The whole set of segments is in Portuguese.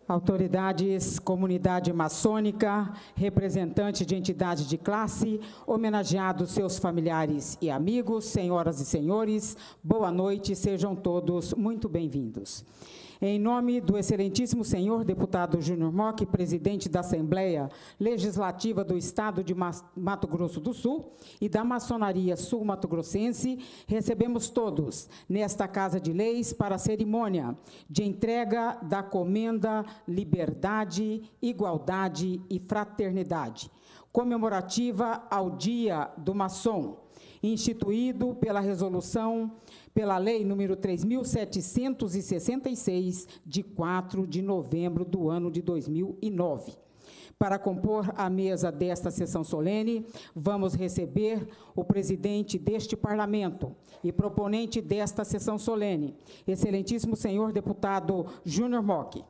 Autoridades, comunidade maçônica, representantes de entidades de classe, homenageados seus familiares e amigos, senhoras e senhores, boa noite, sejam todos muito bem-vindos. Em nome do excelentíssimo senhor deputado Júnior Mock, presidente da Assembleia Legislativa do Estado de Mato Grosso do Sul e da Maçonaria Sul-Mato-Grossense, recebemos todos nesta Casa de Leis para a cerimônia de entrega da Comenda Liberdade, Igualdade e Fraternidade, comemorativa ao Dia do Maçom, instituído pela pela Lei número 3.766, de 4 de novembro do ano de 2009. Para compor a mesa desta sessão solene, vamos receber o presidente deste parlamento e proponente desta sessão solene, excelentíssimo senhor deputado Júnior Mock.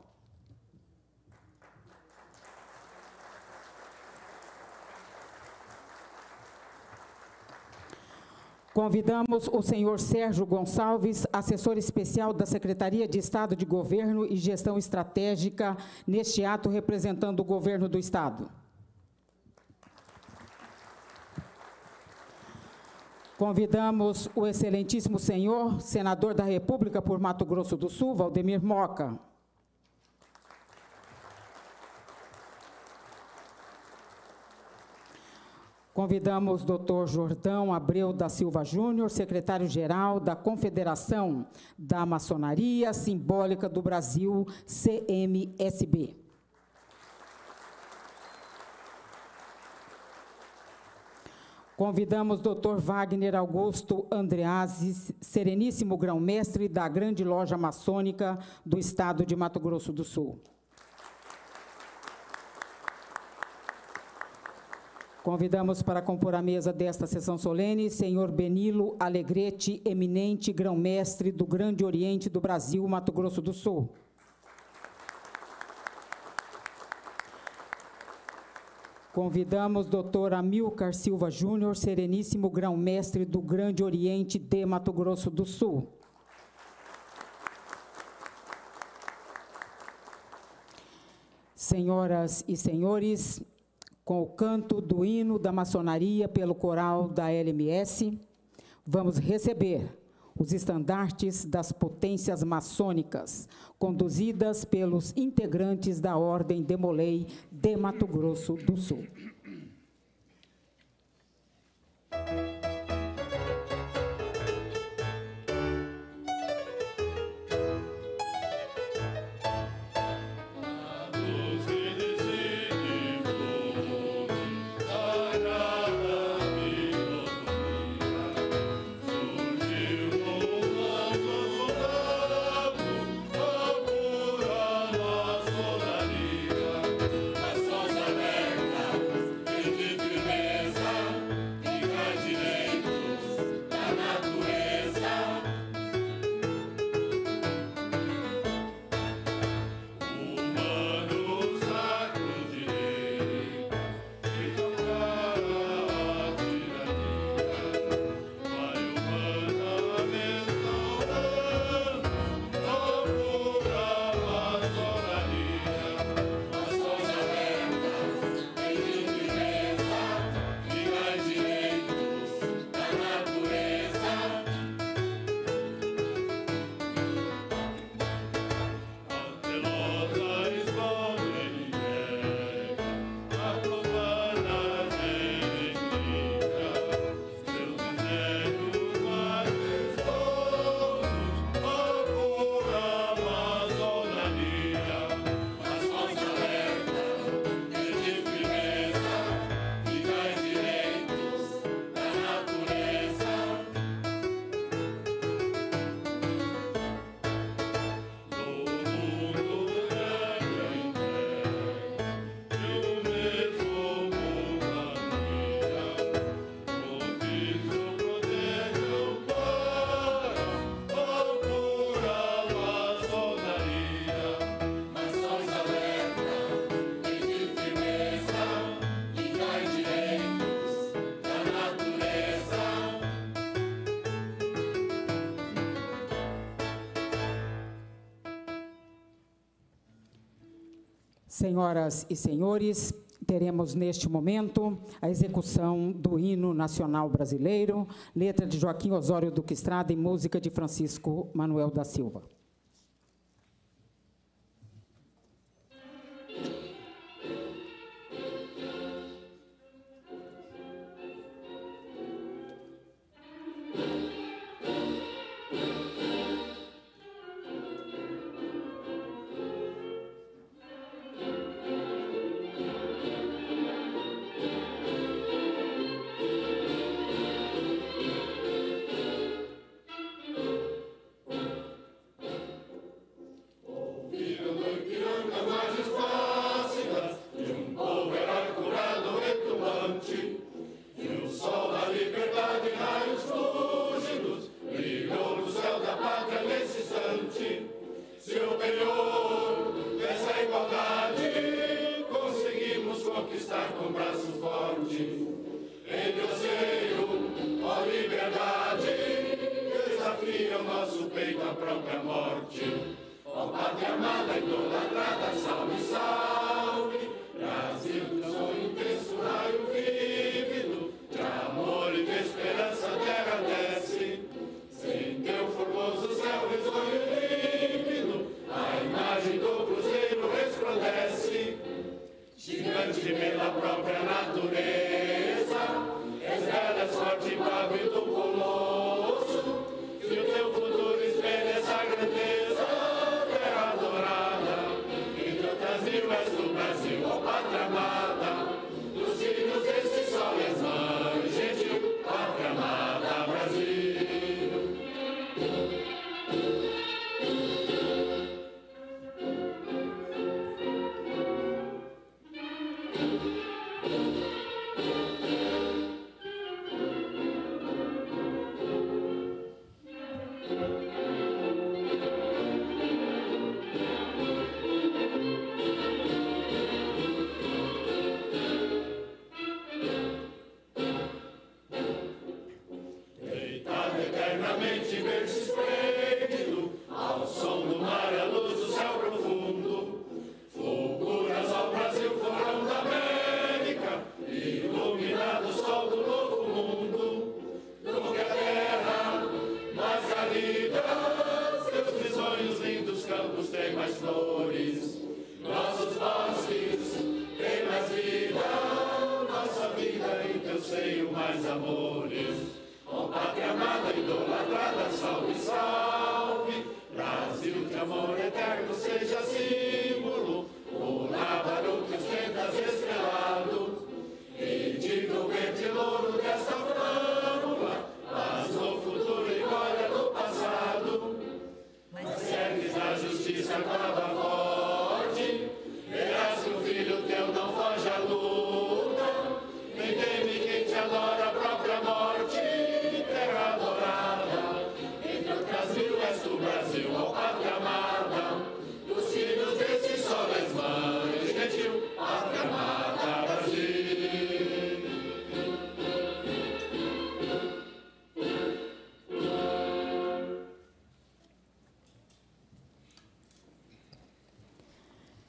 Convidamos o senhor Sérgio Gonçalves, assessor especial da Secretaria de Estado de Governo e Gestão Estratégica, neste ato representando o governo do Estado. Convidamos o excelentíssimo senhor, senador da República por Mato Grosso do Sul, Valdemir Moca. Convidamos o doutor Jordão Abreu da Silva Júnior, secretário-geral da Confederação da Maçonaria Simbólica do Brasil, CMSB. Convidamos o doutor Wagner Augusto Andreazzi, sereníssimo grão-mestre da Grande Loja Maçônica do Estado de Mato Grosso do Sul. Convidamos para compor a mesa desta sessão solene, senhor Benilo Alegrete, eminente grão-mestre do Grande Oriente do Brasil, Mato Grosso do Sul. Convidamos doutor Amilcar Silva Júnior, sereníssimo grão-mestre do Grande Oriente de Mato Grosso do Sul. Senhoras e senhores, com o canto do hino da maçonaria pelo coral da LMS, vamos receber os estandartes das potências maçônicas, conduzidas pelos integrantes da Ordem Demolei de Mato Grosso do Sul. Firmeza, fica direito. Senhoras e senhores, teremos neste momento a execução do hino nacional brasileiro, letra de Joaquim Osório Duque Estrada e música de Francisco Manuel da Silva.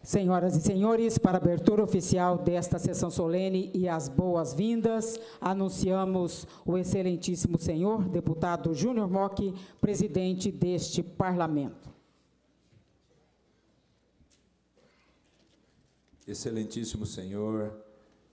Senhoras e senhores, para a abertura oficial desta sessão solene e as boas-vindas, anunciamos o excelentíssimo senhor deputado Júnior Mock, presidente deste parlamento. Excelentíssimo senhor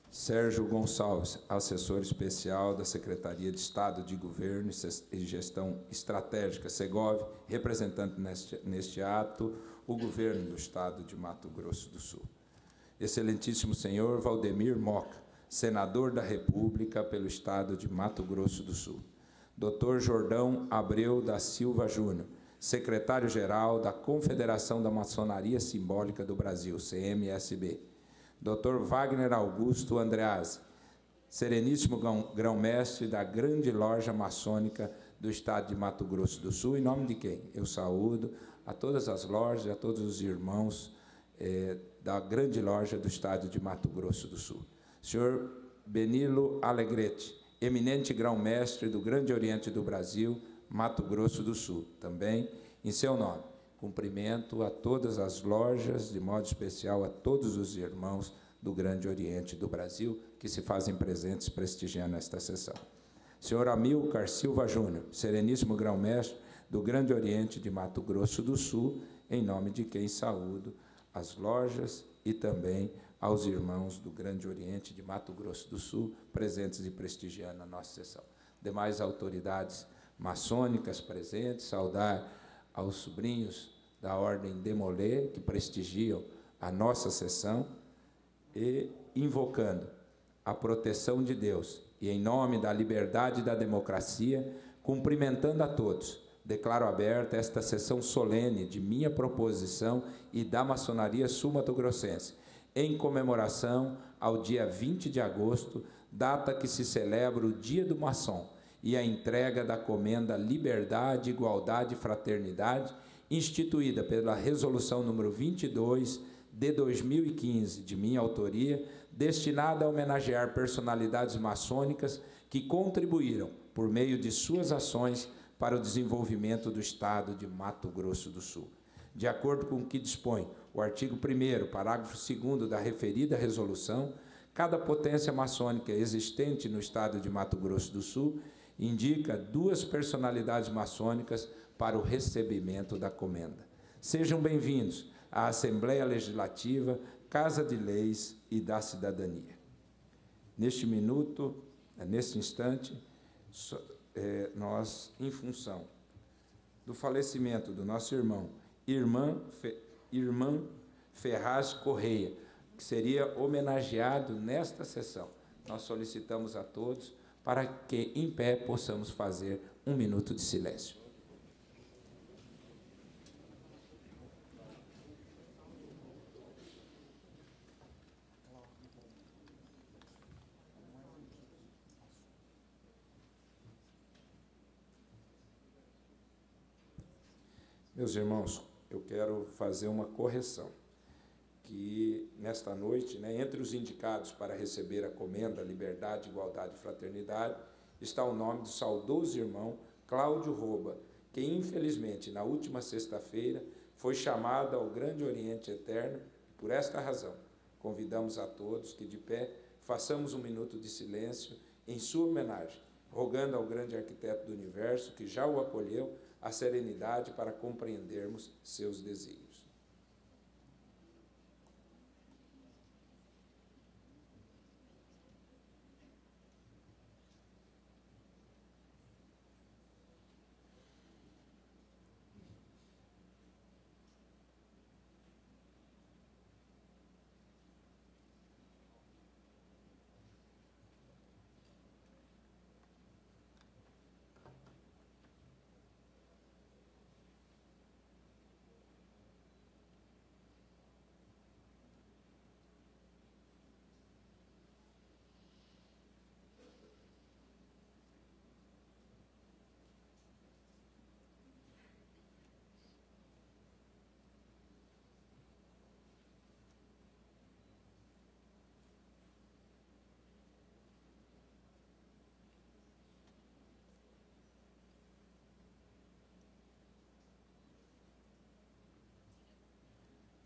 Sérgio Gonçalves, assessor especial da Secretaria de Estado de Governo e Gestão Estratégica, Segov, representante neste ato, o governo do Estado de Mato Grosso do Sul. Excelentíssimo senhor Valdemir Moca, senador da República pelo Estado de Mato Grosso do Sul. Dr. Jordão Abreu da Silva Júnior, secretário-geral da Confederação da Maçonaria Simbólica do Brasil, CMSB. Dr. Wagner Augusto Andreazzi, sereníssimo grão-mestre da Grande Loja Maçônica do Estado de Mato Grosso do Sul, em nome de quem eu saúdo a todas as lojas e a todos os irmãos da Grande Loja do Estado de Mato Grosso do Sul. Senhor Benilo Alegrete, eminente grão-mestre do Grande Oriente do Brasil, Mato Grosso do Sul, também em seu nome. Cumprimento a todas as lojas, de modo especial a todos os irmãos do Grande Oriente do Brasil, que se fazem presentes prestigiando esta sessão. Senhor Amilcar Silva Júnior, Sereníssimo Grão-Mestre do Grande Oriente de Mato Grosso do Sul, em nome de quem saúdo as lojas e também aos irmãos do Grande Oriente de Mato Grosso do Sul, presentes e prestigiando a nossa sessão. Demais autoridades maçônicas presentes, saudar aos sobrinhos da Ordem Demolê, que prestigiam a nossa sessão, e invocando a proteção de Deus, e em nome da liberdade e da democracia, cumprimentando a todos, declaro aberta esta sessão solene de minha proposição e da maçonaria sul-mato-grossense, em comemoração ao dia 20 de agosto, data que se celebra o Dia do Maçom, e a entrega da comenda Liberdade, Igualdade e Fraternidade, instituída pela Resolução número 22 de 2015, de minha autoria, destinada a homenagear personalidades maçônicas que contribuíram, por meio de suas ações, para o desenvolvimento do Estado de Mato Grosso do Sul. De acordo com o que dispõe o artigo 1º, parágrafo 2º da referida resolução, cada potência maçônica existente no Estado de Mato Grosso do Sul indica 2 personalidades maçônicas para o recebimento da comenda. Sejam bem-vindos à Assembleia Legislativa, Casa de Leis e da Cidadania. Neste minuto, neste instante, nós, em função do falecimento do nosso irmão, irmã Ferraz Correia, que seria homenageado nesta sessão, nós solicitamos a todos para que, em pé, possamos fazer um minuto de silêncio. Meus irmãos, eu quero fazer uma correção, que nesta noite, entre os indicados para receber a comenda Liberdade, Igualdade e Fraternidade, está o nome do saudoso irmão Cláudio Roba, que infelizmente na última sexta-feira foi chamado ao Grande Oriente Eterno, e por esta razão convidamos a todos que de pé façamos um minuto de silêncio em sua homenagem, rogando ao grande arquiteto do universo, que já o acolheu, a serenidade para compreendermos seus desígnios.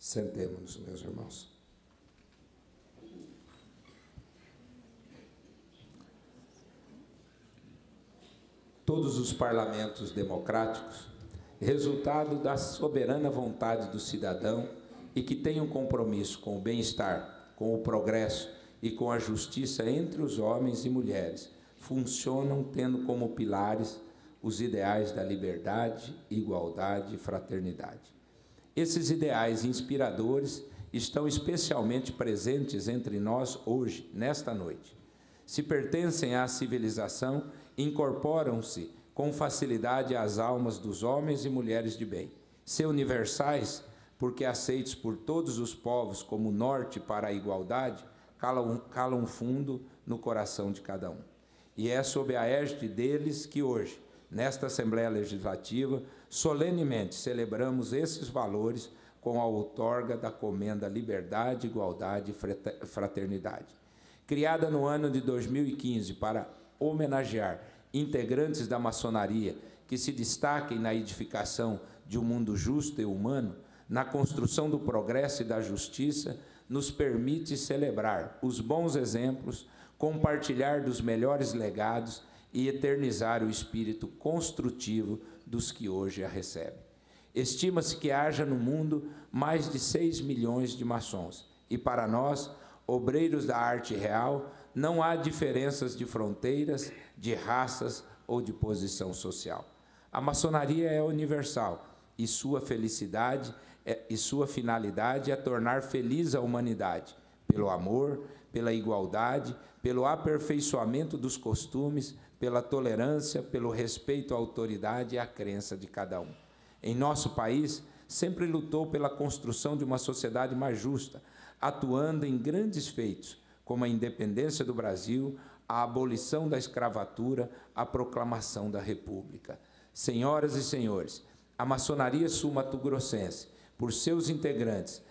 Sentemo-nos, meus irmãos. Todos os parlamentos democráticos, resultado da soberana vontade do cidadão e que têm um compromisso com o bem-estar, com o progresso e com a justiça entre os homens e mulheres, funcionam tendo como pilares os ideais da liberdade, igualdade e fraternidade. Esses ideais inspiradores estão especialmente presentes entre nós hoje, nesta noite. Se pertencem à civilização, incorporam-se com facilidade às almas dos homens e mulheres de bem. Ser universais, porque aceitos por todos os povos como norte para a igualdade, calam fundo no coração de cada um. E é sob a égide deles que hoje, nesta Assembleia Legislativa, solenemente celebramos esses valores com a outorga da comenda Liberdade, Igualdade e Fraternidade. Criada no ano de 2015 para homenagear integrantes da maçonaria que se destaquem na edificação de um mundo justo e humano, na construção do progresso e da justiça, nos permite celebrar os bons exemplos, compartilhar dos melhores legados e eternizar o espírito construtivo dos que hoje a recebem. Estima-se que haja no mundo mais de 6 milhões de maçons, e para nós, obreiros da arte real, não há diferenças de fronteiras, de raças ou de posição social. A maçonaria é universal e sua felicidade e sua finalidade é tornar feliz a humanidade, pelo amor, pela igualdade, pelo aperfeiçoamento dos costumes, pela tolerância, pelo respeito à autoridade e à crença de cada um. Em nosso país, sempre lutou pela construção de uma sociedade mais justa, atuando em grandes feitos, como a independência do Brasil, a abolição da escravatura, a proclamação da República. Senhoras e senhores, a maçonaria sul-mato-grossense, por seus integrantes,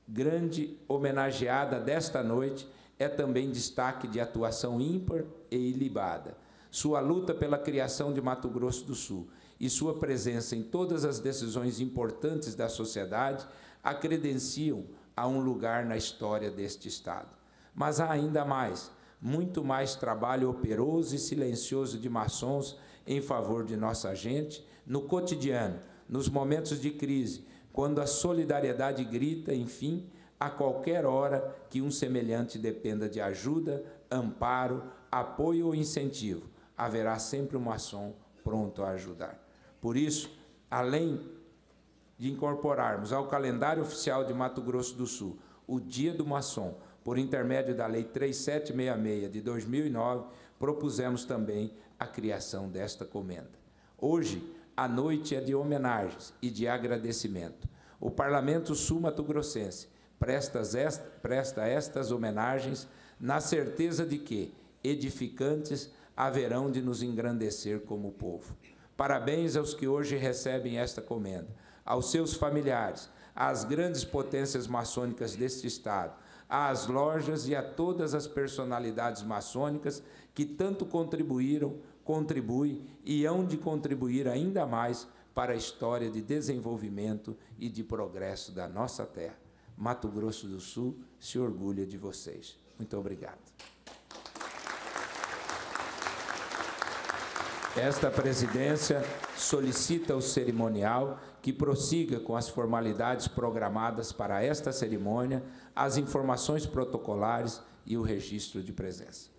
grande homenageada desta noite, é também destaque de atuação ímpar e ilibada. Sua luta pela criação de Mato Grosso do Sul e sua presença em todas as decisões importantes da sociedade a credenciam a um lugar na história deste Estado. Mas há ainda mais, muito mais trabalho operoso e silencioso de maçons em favor de nossa gente, no cotidiano, nos momentos de crise, quando a solidariedade grita, enfim, a qualquer hora que um semelhante dependa de ajuda, amparo, apoio ou incentivo, haverá sempre um maçom pronto a ajudar. Por isso, além de incorporarmos ao calendário oficial de Mato Grosso do Sul o Dia do Maçom, por intermédio da Lei 3766 de 2009, propusemos também a criação desta comenda. Hoje, a noite é de homenagens e de agradecimento. O Parlamento sul-mato-grossense presta estas homenagens na certeza de que, edificantes, haverão de nos engrandecer como povo. Parabéns aos que hoje recebem esta comenda, aos seus familiares, às grandes potências maçônicas deste Estado, às lojas e a todas as personalidades maçônicas que tanto contribuíram, contribuem e hão de contribuir ainda mais para a história de desenvolvimento e de progresso da nossa terra. Mato Grosso do Sul se orgulha de vocês. Muito obrigado. Esta presidência solicita ao cerimonial que prossiga com as formalidades programadas para esta cerimônia, as informações protocolares e o registro de presença.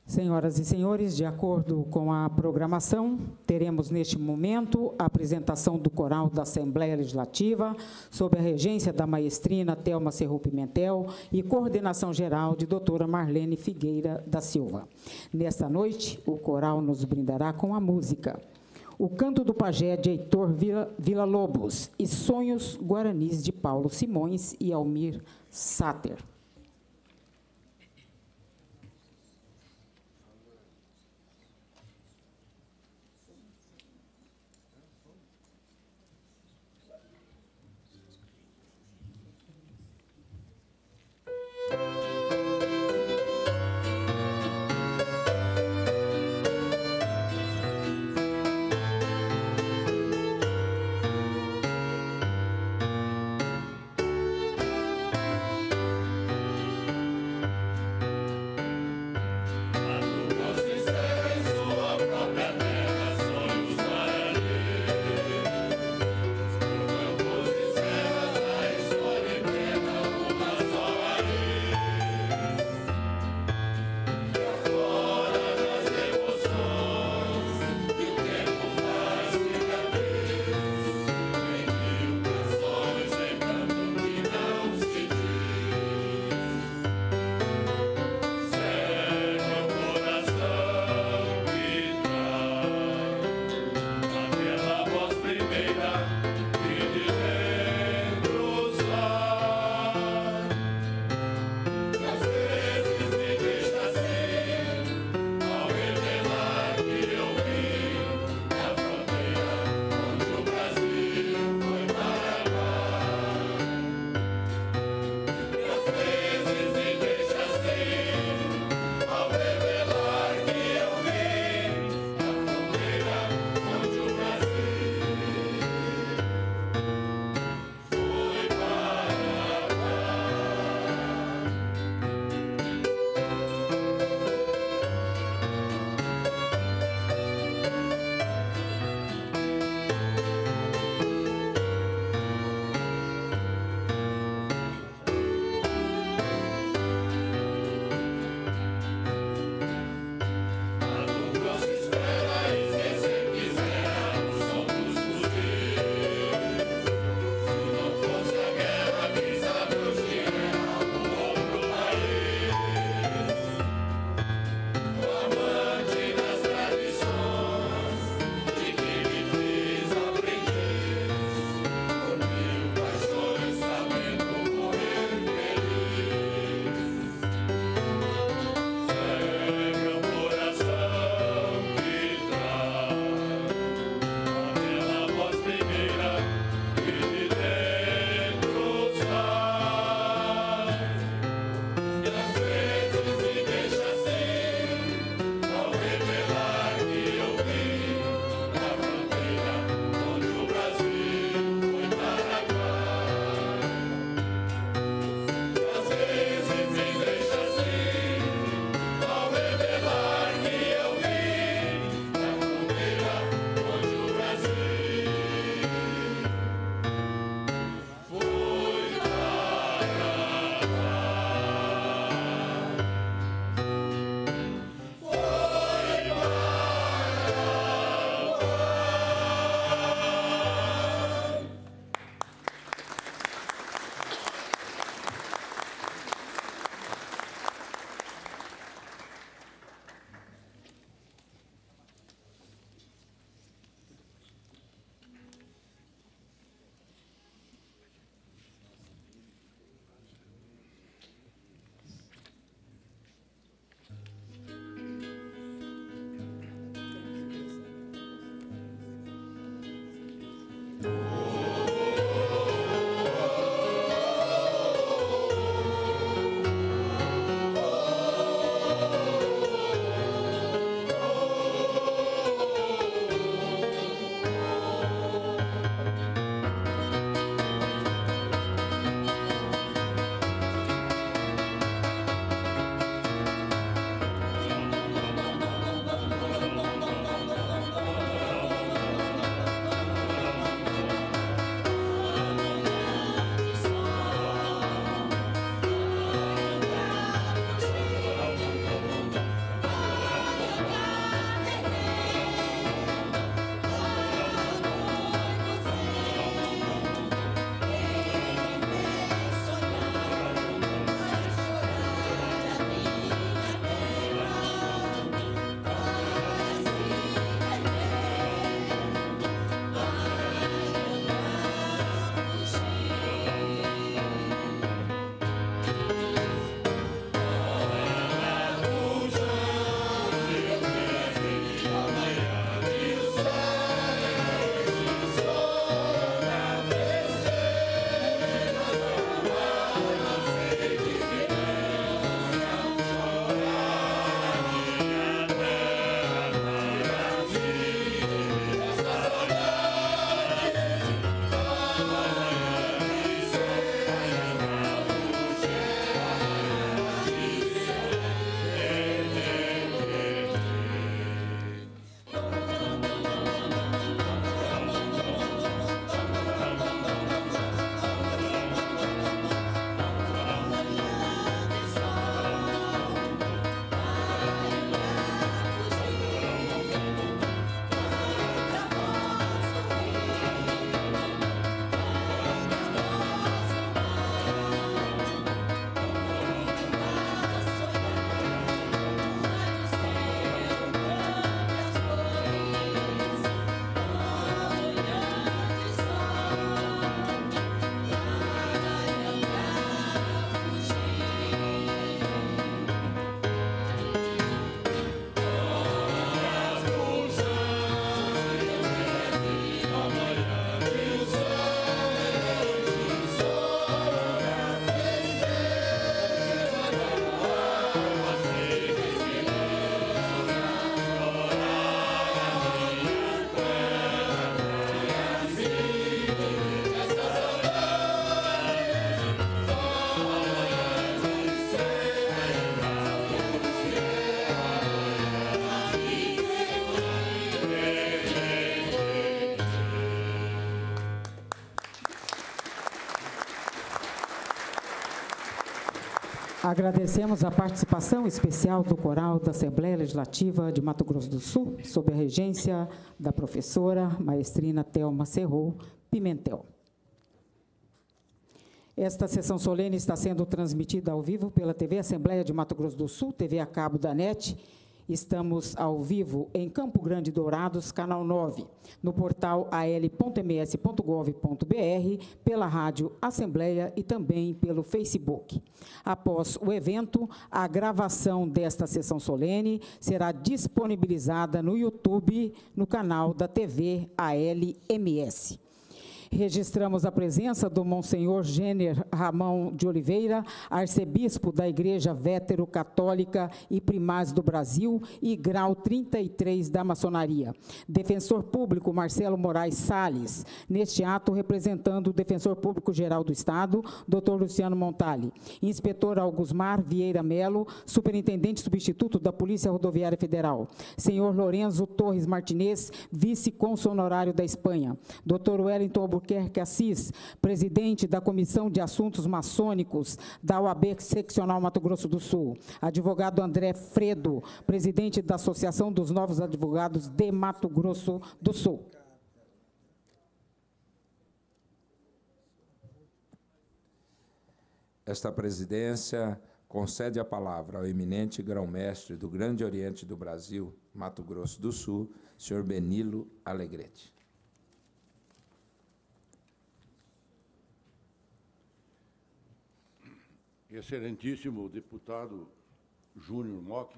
Senhoras e senhores, de acordo com a programação, teremos neste momento a apresentação do coral da Assembleia Legislativa, sob a regência da maestrina Thelma Serru Pimentel e coordenação geral de doutora Marlene Figueira da Silva. Nesta noite, o coral nos brindará com a música O Canto do Pajé, de Heitor Villa-Lobos, e Sonhos Guaranis, de Paulo Simões e Almir Sater. Agradecemos a participação especial do Coral da Assembleia Legislativa de Mato Grosso do Sul, sob a regência da professora maestrina Thelma Serrou Pimentel. Esta sessão solene está sendo transmitida ao vivo pela TV Assembleia de Mato Grosso do Sul, TV a cabo da NET. Estamos ao vivo em Campo Grande Dourados, canal 9, no portal al.ms.gov.br, pela rádio Assembleia e também pelo Facebook. Após o evento, a gravação desta sessão solene será disponibilizada no YouTube, no canal da TV ALMS. Registramos a presença do Monsenhor Gêner Ramão de Oliveira, arcebispo da Igreja Vétero-Católica e Primaz do Brasil e grau 33 da maçonaria. Defensor público Marcelo Moraes Salles, neste ato representando o Defensor Público-Geral do Estado, Dr. Luciano Montali. Inspetor Augusmar Vieira Melo, superintendente substituto da Polícia Rodoviária Federal. Senhor Lorenzo Torres Martinez, vice-cônsul honorário da Espanha. Dr. Wellington Albuquerque Assis, presidente da Comissão de Assuntos Maçônicos da OAB Seccional Mato Grosso do Sul. Advogado André Fredo, presidente da Associação dos Novos Advogados de Mato Grosso do Sul. Esta presidência concede a palavra ao eminente grão-mestre do Grande Oriente do Brasil, Mato Grosso do Sul, senhor Benilo Alegrete. Excelentíssimo deputado Júnior Mock,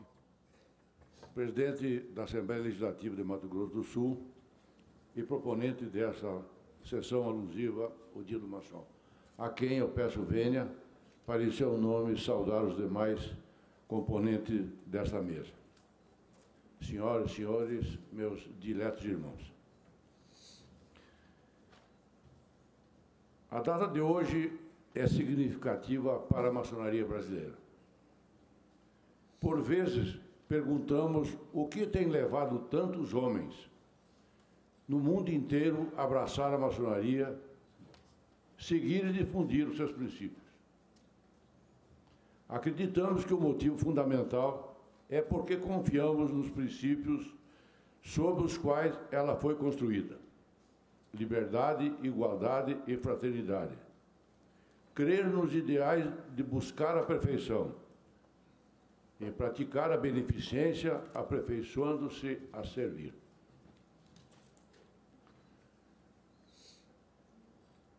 presidente da Assembleia Legislativa de Mato Grosso do Sul e proponente dessa sessão alusiva ao Dia do Maçom, a quem eu peço vênia para, em seu nome, saudar os demais componentes desta mesa. Senhoras e senhores, meus diletos irmãos. A data de hoje é significativa para a maçonaria brasileira. Por vezes, perguntamos o que tem levado tantos homens no mundo inteiro a abraçar a maçonaria, seguir e difundir os seus princípios. Acreditamos que o motivo fundamental é porque confiamos nos princípios sob os quais ela foi construída: liberdade, igualdade e fraternidade. Crer nos ideais de buscar a perfeição, em praticar a beneficência, aperfeiçoando-se a servir.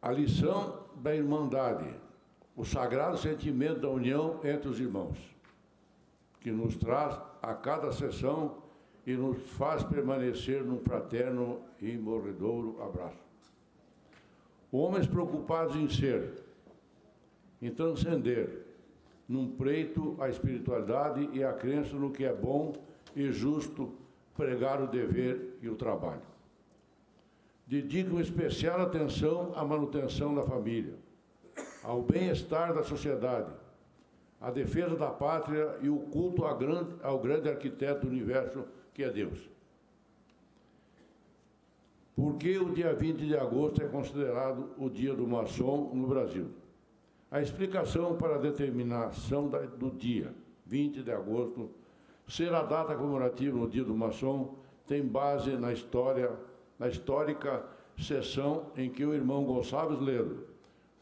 A lição da irmandade, o sagrado sentimento da união entre os irmãos, que nos traz a cada sessão e nos faz permanecer num fraterno e morredouro abraço. Homens preocupados em ser, em transcender, num preito a espiritualidade e a crença no que é bom e justo, pregar o dever e o trabalho. Dedicam especial atenção à manutenção da família, ao bem-estar da sociedade, à defesa da pátria e o culto ao grande arquiteto do universo, que é Deus. Por que o dia 20 de agosto é considerado o Dia do Maçom no Brasil? A explicação para a determinação do dia 20 de agosto ser a data comemorativa no Dia do Maçom tem base na histórica sessão em que o irmão Gonçalves Ledo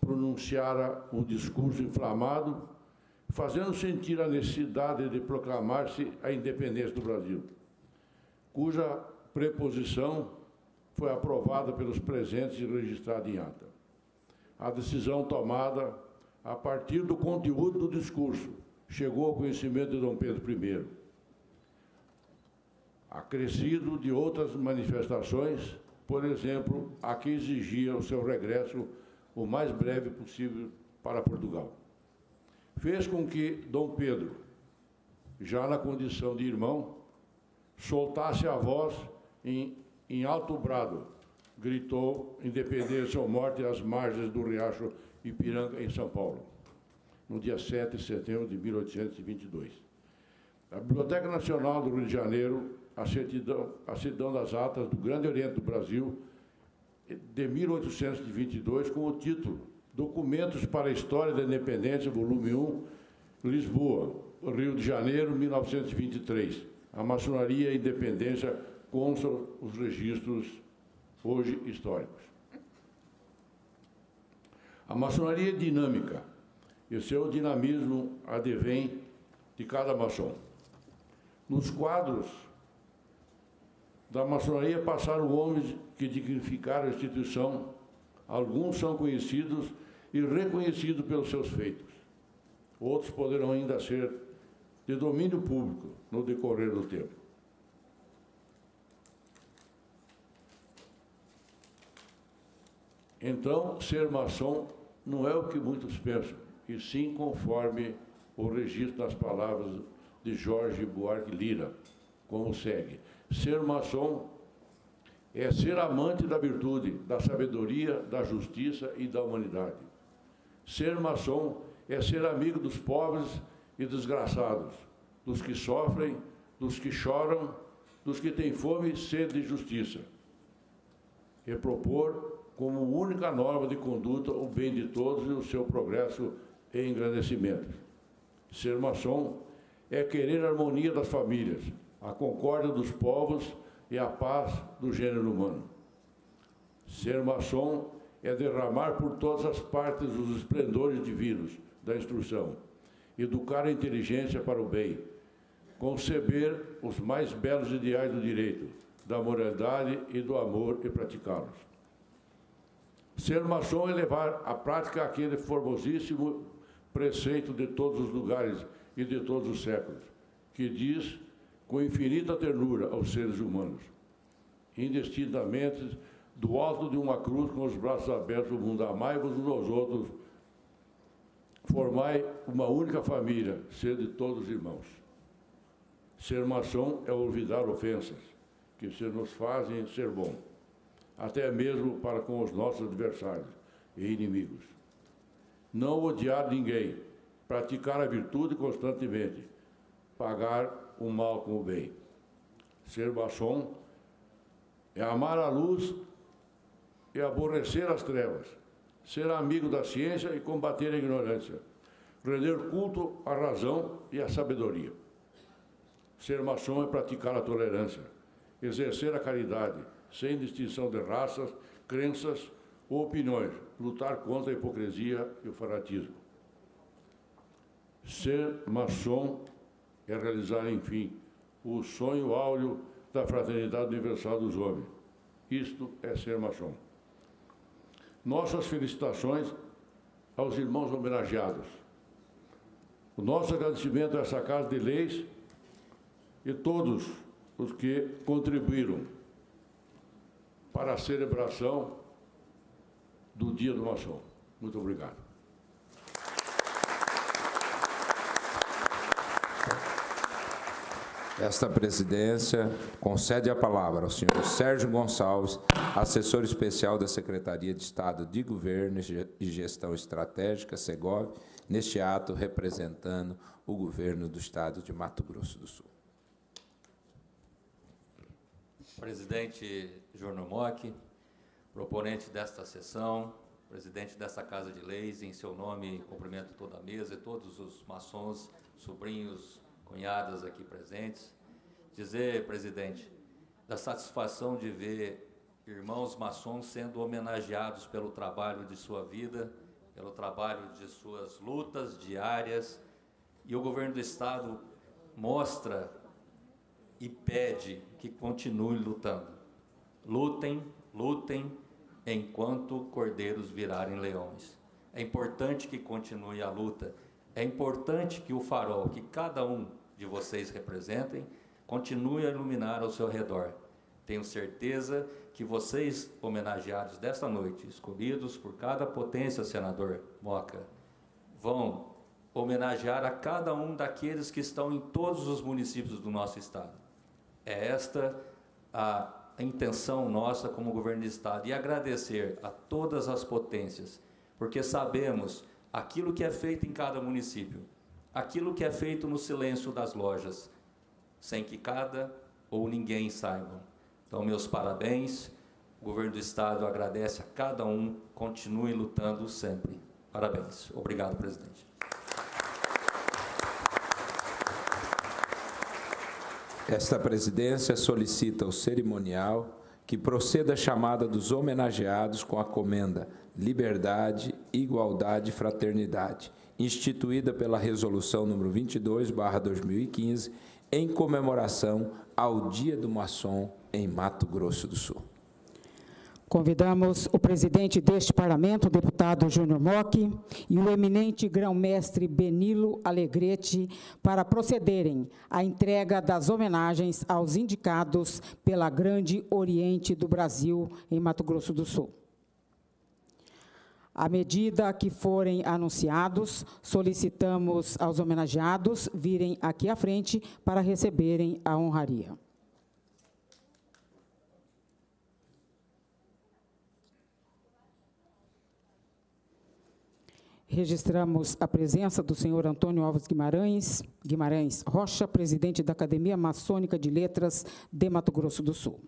pronunciara um discurso inflamado, fazendo sentir a necessidade de proclamar-se a independência do Brasil, cuja preposição foi aprovada pelos presentes e registrada em ata. A decisão tomada a partir do conteúdo do discurso chegou ao conhecimento de Dom Pedro I, acrescido de outras manifestações, por exemplo, a que exigia o seu regresso o mais breve possível para Portugal. Fez com que Dom Pedro, já na condição de irmão, soltasse a voz em alto brado, gritou independência ou morte às margens do riacho Ipiranga, em São Paulo, no dia 7 de setembro de 1822. A Biblioteca Nacional do Rio de Janeiro, a certidão das atas do Grande Oriente do Brasil, de 1822, com o título Documentos para a História da Independência, volume 1, Lisboa, Rio de Janeiro, 1923. A maçonaria e a independência constam os registros hoje históricos. A maçonaria é dinâmica, e o seu dinamismo advém de cada maçom. Nos quadros da maçonaria passaram homens que dignificaram a instituição. Alguns são conhecidos e reconhecidos pelos seus feitos. Outros poderão ainda ser de domínio público no decorrer do tempo. Então, ser maçom não é o que muitos pensam, e sim conforme o registro das palavras de Jorge Buarque Lira, como segue: ser maçom é ser amante da virtude, da sabedoria, da justiça e da humanidade. Ser maçom é ser amigo dos pobres e desgraçados, dos que sofrem, dos que choram, dos que têm fome e sede de justiça. E propor como única norma de conduta o bem de todos e o seu progresso e engrandecimento. Ser maçom é querer a harmonia das famílias, a concórdia dos povos e a paz do gênero humano. Ser maçom é derramar por todas as partes os esplendores divinos da instrução, educar a inteligência para o bem, conceber os mais belos ideais do direito, da moralidade e do amor e praticá-los. Ser maçom é levar à prática aquele formosíssimo preceito de todos os lugares e de todos os séculos, que diz, com infinita ternura aos seres humanos, indistintamente do alto de uma cruz com os braços abertos, o mundo amai-vos uns aos outros, formai uma única família, sede todos irmãos. Ser maçom é olvidar ofensas, que se nos fazem ser bom, até mesmo para com os nossos adversários e inimigos. Não odiar ninguém, praticar a virtude constantemente, pagar o mal com o bem. Ser maçom é amar a luz e aborrecer as trevas, ser amigo da ciência e combater a ignorância, render culto à razão e à sabedoria. Ser maçom é praticar a tolerância, exercer a caridade, sem distinção de raças, crenças ou opiniões, lutar contra a hipocrisia e o fanatismo. Ser maçom é realizar, enfim, o sonho áureo da fraternidade universal dos homens. Isto é ser maçom. Nossas felicitações aos irmãos homenageados. O nosso agradecimento a essa Casa de Leis e todos os que contribuíram para a celebração do Dia do Maçom. Muito obrigado. Esta presidência concede a palavra ao senhor Sérgio Gonçalves, assessor especial da Secretaria de Estado de Governo e Gestão Estratégica, Segov, neste ato representando o governo do Estado de Mato Grosso do Sul. Presidente Júnior Mock, proponente desta sessão, presidente dessa Casa de Leis, em seu nome cumprimento toda a mesa e todos os maçons, sobrinhos, cunhadas aqui presentes. Dizer, presidente, da satisfação de ver irmãos maçons sendo homenageados pelo trabalho de sua vida, pelo trabalho de suas lutas diárias, e o governo do Estado mostra e pede que continue lutando. Lutem, lutem, enquanto cordeiros virarem leões. É importante que continue a luta. É importante que o farol que cada um de vocês representem continue a iluminar ao seu redor. Tenho certeza que vocês, homenageados desta noite, escolhidos por cada potência, senador Moca, vão homenagear a cada um daqueles que estão em todos os municípios do nosso Estado. É esta a intenção nossa como governo do Estado, e agradecer a todas as potências, porque sabemos aquilo que é feito em cada município, aquilo que é feito no silêncio das lojas, sem que cada ou ninguém saibam. Então, meus parabéns, o governo do Estado agradece a cada um, continue lutando sempre. Parabéns. Obrigado, presidente. Esta presidência solicita ao cerimonial que proceda a chamada dos homenageados com a comenda Liberdade, Igualdade e Fraternidade, instituída pela Resolução número 22/2015, em comemoração ao Dia do Maçom em Mato Grosso do Sul. Convidamos o presidente deste parlamento, o deputado Júnior Mock, e o eminente grão-mestre Benilo Alegrete para procederem à entrega das homenagens aos indicados pela Grande Oriente do Brasil em Mato Grosso do Sul. À medida que forem anunciados, solicitamos aos homenageados virem aqui à frente para receberem a honraria. Registramos a presença do senhor Antônio Alves Guimarães Rocha, presidente da Academia Maçônica de Letras de Mato Grosso do Sul.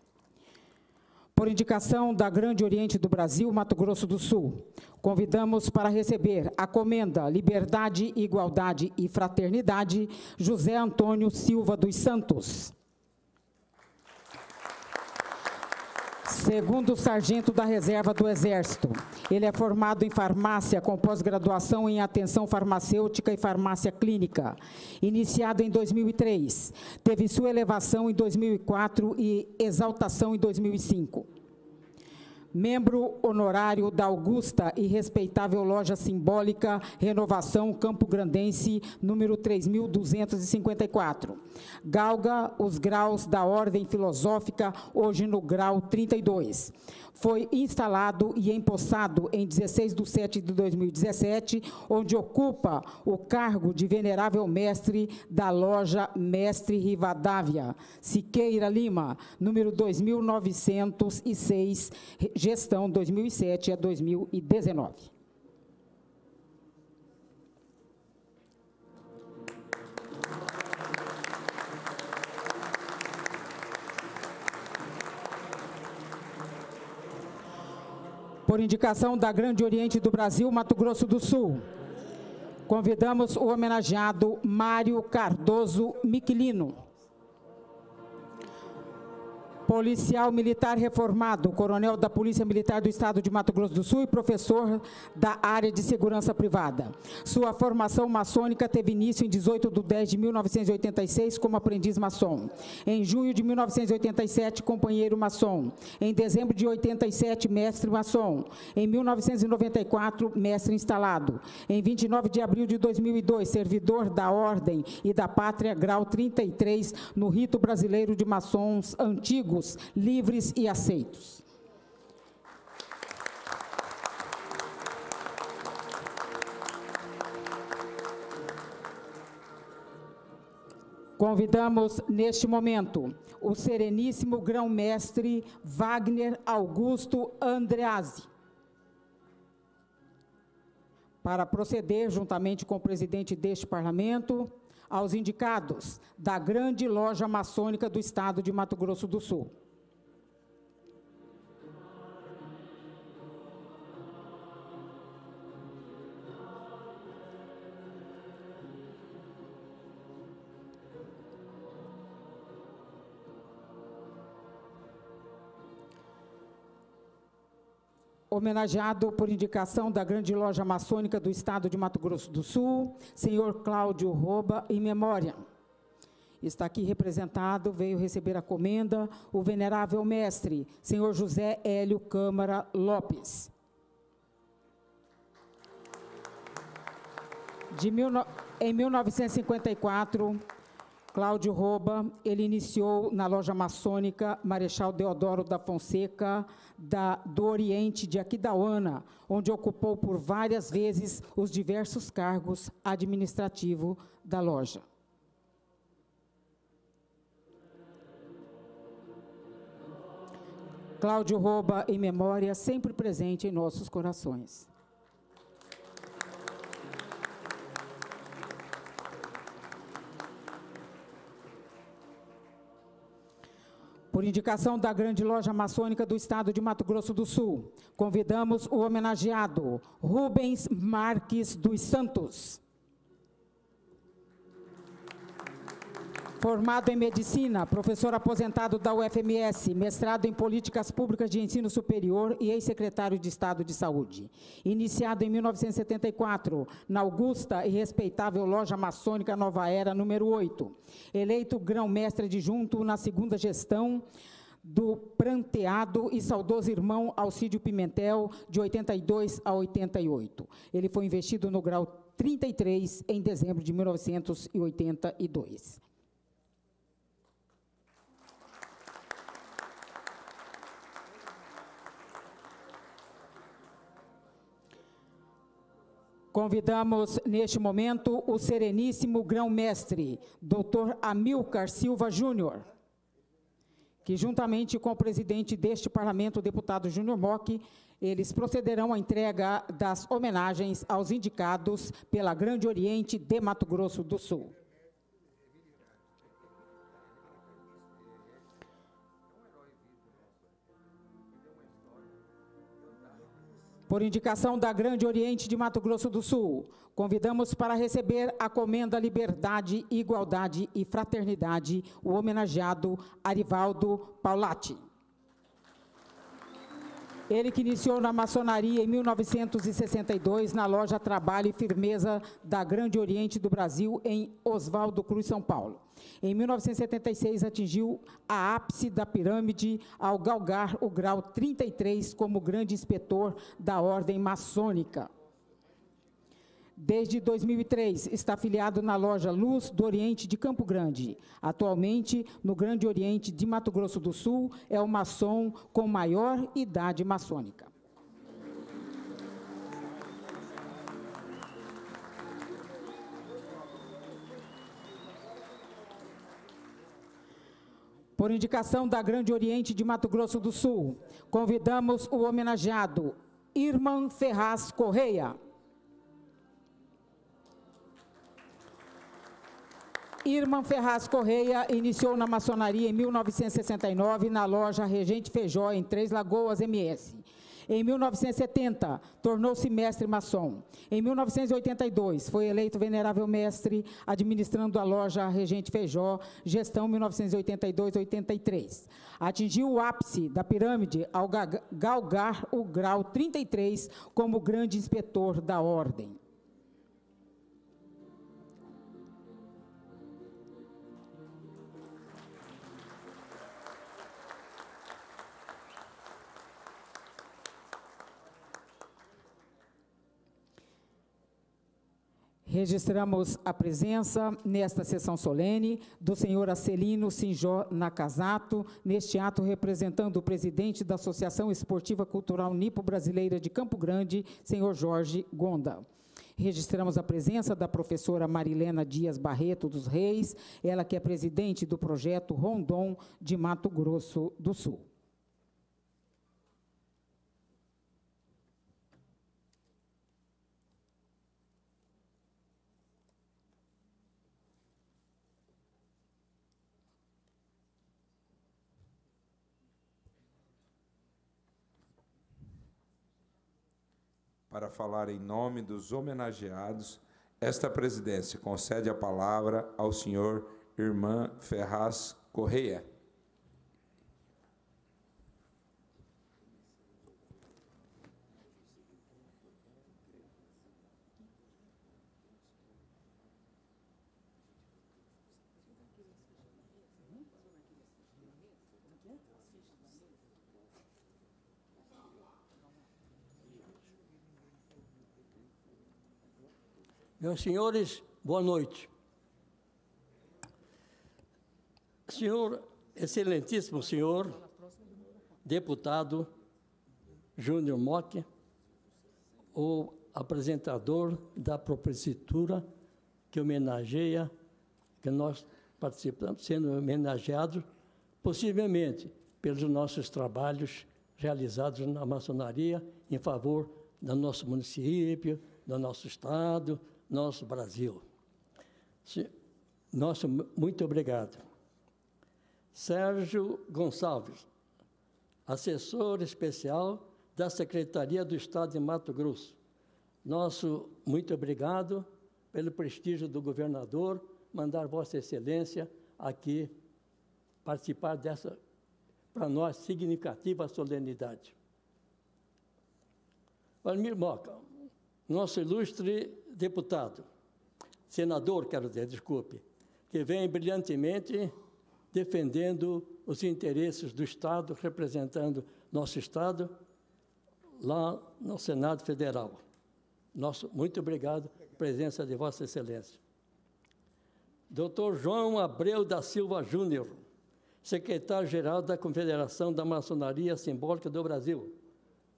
Por indicação da Grande Oriente do Brasil, Mato Grosso do Sul, convidamos para receber a comenda Liberdade, Igualdade e Fraternidade, José Antônio Silva dos Santos. Segundo sargento da Reserva do Exército, ele é formado em farmácia com pós-graduação em atenção farmacêutica e farmácia clínica, iniciado em 2003, teve sua elevação em 2004 e exaltação em 2005. Membro honorário da augusta e respeitável loja simbólica Renovação Campo Grandense, número 3.254. Galga os graus da Ordem Filosófica, hoje no grau 32. Foi instalado e empossado em 16/7/2017, onde ocupa o cargo de venerável mestre da loja Mestre Rivadavia Siqueira Lima, número 2906, gestão 2007 a 2019. Por indicação da Grande Oriente do Brasil, Mato Grosso do Sul, convidamos o homenageado Mário Cardoso Miquelino, policial militar reformado, coronel da Polícia Militar do Estado de Mato Grosso do Sul e professor da área de segurança privada. Sua formação maçônica teve início em 18/10/1986 como aprendiz maçom. Em junho de 1987, companheiro maçom. Em dezembro de 87, mestre maçom. Em 1994, mestre instalado. Em 29 de abril de 2002, servidor da Ordem e da Pátria, grau 33, no rito brasileiro de maçons antigos, livres e aceitos. Convidamos, neste momento, o sereníssimo grão-mestre Wagner Augusto Andreazzi, para proceder, juntamente com o presidente deste parlamento, aos indicados da Grande Loja Maçônica do Estado de Mato Grosso do Sul. Homenageado por indicação da Grande Loja Maçônica do Estado de Mato Grosso do Sul, senhor Cláudio Roba, em memória. Está aqui representado, veio receber a comenda, o venerável mestre, senhor José Hélio Câmara Lopes. Em 1954, Cláudio Roba, ele iniciou na loja maçônica Marechal Deodoro da Fonseca, do Oriente de Aquidauana, onde ocupou por várias vezes os diversos cargos administrativos da loja. Cláudio Roba, em memória, sempre presente em nossos corações. Por indicação da Grande Loja Maçônica do Estado de Mato Grosso do Sul, convidamos o homenageado Rubens Marques dos Santos. Formado em Medicina, professor aposentado da UFMS, mestrado em Políticas Públicas de Ensino Superior e ex-secretário de Estado de Saúde. Iniciado em 1974, na augusta e respeitável Loja Maçônica Nova Era, número 8. Eleito grão-mestre adjunto na segunda gestão do pranteado e saudoso irmão Alcídio Pimentel, de 82 a 88. Ele foi investido no grau 33 em dezembro de 1982. Convidamos, neste momento, o sereníssimo grão-mestre, Dr. Amilcar Silva Júnior, que, juntamente com o presidente deste parlamento, o deputado Júnior Mock, eles procederão à entrega das homenagens aos indicados pela Grande Oriente de Mato Grosso do Sul. Por indicação da Grande Oriente de Mato Grosso do Sul, convidamos para receber a comenda Liberdade, Igualdade e Fraternidade o homenageado Arivaldo Paulatti. Ele que iniciou na maçonaria em 1962, na loja Trabalho e Firmeza da Grande Oriente do Brasil, em Oswaldo Cruz, São Paulo. Em 1976, atingiu a ápice da pirâmide ao galgar o grau 33 como grande inspetor da Ordem Maçônica. Desde 2003, está afiliado na loja Luz do Oriente de Campo Grande. Atualmente, no Grande Oriente de Mato Grosso do Sul, é o maçom com maior idade maçônica. Por indicação da Grande Oriente de Mato Grosso do Sul, convidamos o homenageado Irmã Ferraz Correia. Irmã Ferraz Correia iniciou na maçonaria em 1969 na loja Regente Feijó, em Três Lagoas, MS. Em 1970, tornou-se mestre maçom. Em 1982, foi eleito venerável mestre, administrando a loja Regente Feijó, gestão 1982-83. Atingiu o ápice da pirâmide ao galgar o grau 33 como grande inspetor da ordem. Registramos a presença, nesta sessão solene, do senhor Acelino Sinjó Nakazato, neste ato representando o presidente da Associação Esportiva Cultural Nipo-Brasileira de Campo Grande, senhor Jorge Gonda. Registramos a presença da professora Marilena Dias Barreto dos Reis, ela que é presidente do projeto Rondon de Mato Grosso do Sul. Para falar em nome dos homenageados, esta presidência concede a palavra ao senhor Irmã Ferraz Correia. Meus senhores, boa noite. Senhor, excelentíssimo senhor, deputado Júnior Mock, o apresentador da propositura que homenageia, que nós participamos, sendo homenageados, possivelmente pelos nossos trabalhos realizados na maçonaria em favor do nosso município, do nosso estado, nosso Brasil. Muito obrigado. Sérgio Gonçalves, assessor especial da Secretaria do Estado de Mato Grosso. Muito obrigado pelo prestígio do governador, mandar Vossa Excelência aqui participar dessa, para nós, significativa solenidade. Valmir Moca, nosso ilustre deputado, senador, quero dizer, desculpe, que vem brilhantemente defendendo os interesses do Estado, representando nosso Estado lá no Senado Federal. Muito obrigado pela presença de Vossa Excelência. Dr. João Abreu da Silva Júnior, secretário-geral da Confederação da Maçonaria Simbólica do Brasil.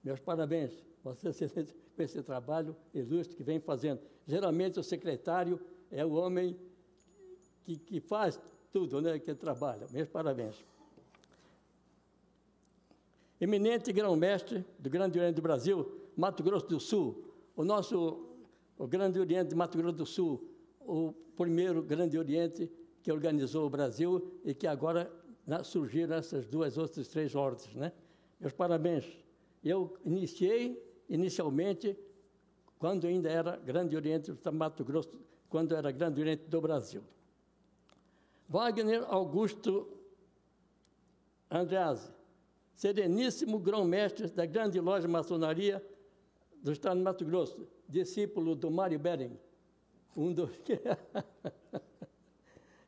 Meus parabéns, Vossa Excelência, por esse trabalho ilustre que vem fazendo. Geralmente o secretário é o homem que faz tudo, né, que trabalha. Meus parabéns. Eminente grão-mestre do Grande Oriente do Brasil, Mato Grosso do Sul, o Grande Oriente de Mato Grosso do Sul, o primeiro Grande Oriente que organizou o Brasil e que agora surgiram essas outras três ordens, né? Meus parabéns. Eu inicialmente, quando ainda era Grande Oriente do Mato Grosso, quando era Grande Oriente do Brasil. Wagner Augusto Andreazzi, sereníssimo grão-mestre da grande loja Maçonaria do Estado de Mato Grosso, discípulo do Mário Bering,